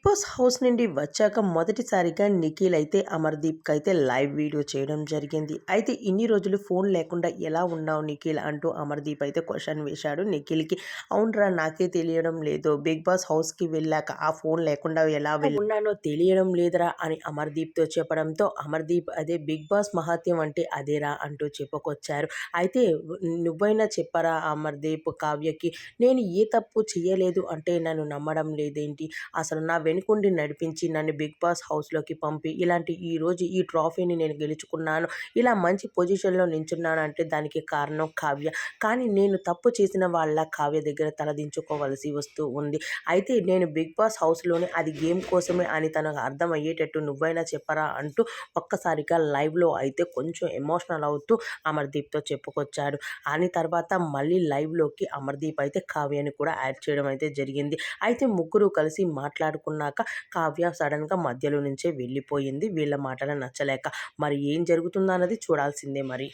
Boss house నుండి వచ్చాక మొదటిసారిగా నిఖిల్ అయితే అమర్దీప్కి అయితే లైవ్ వీడియో చేయడం జరిగింది. అయితే ఇన్ని రోజులు ఫోన్ లేకుండా ఎలా ఉన్నావు నిఖిల్ అంటూ అమర్దీప్ అయితే క్వశ్చన్ వేశాడు నిఖిల్కి. అవునరా నాకే తెలియడం లేదు, బిగ్ బాస్ హౌస్కి వెళ్ళాక ఆ ఫోన్ లేకుండా ఎలా ఉన్నానో తెలియడం లేదురా అని అమర్దీప్తో చెప్పడంతో అమర్దీప్ అదే బిగ్ బాస్ మహాత్యం అంటే అదేరా అంటూ చెప్పుకొచ్చారు. అయితే నువ్వైనా చెప్పరా అమర్దీప్ కావ్యకి, నేను ఏ తప్పు చేయలేదు అంటే నన్ను నమ్మడం లేదేంటి, అసలు నా వెనుకుండి నడిపించి నన్ను బిగ్ బాస్ హౌస్లోకి పంపి ఇలాంటి ఈరోజు ఈ ట్రాఫీని నేను గెలుచుకున్నాను, ఇలా మంచి పొజిషన్లో నించున్నాను అంటే దానికి కారణం కావ్య. కానీ నేను తప్పు చేసిన వాళ్ళ కావ్య దగ్గర తలదించుకోవలసి వస్తూ ఉంది. అయితే నేను బిగ్ బాస్ హౌస్లోనే అది గేమ్ కోసమే అని తనకు అర్థమయ్యేటట్టు నువ్వైనా చెప్పరా అంటూ ఒక్కసారిగా లైవ్లో అయితే కొంచెం ఎమోషనల్ అవుతూ అమర్దీప్తో చెప్పుకొచ్చాడు. అని తర్వాత మళ్ళీ లైవ్లోకి అమర్దీప్ అయితే కావ్యని కూడా యాడ్ చేయడం అయితే జరిగింది. అయితే ముగ్గురు కలిసి మాట్లాడుకున్నాక కావ్య సడన్గా మధ్యలో నుంచే వెళ్ళిపోయింది వీళ్ళ మాటలు నచ్చలేక. మరి ఏం జరుగుతుందో అన్నది చూడాల్సిందే మరి.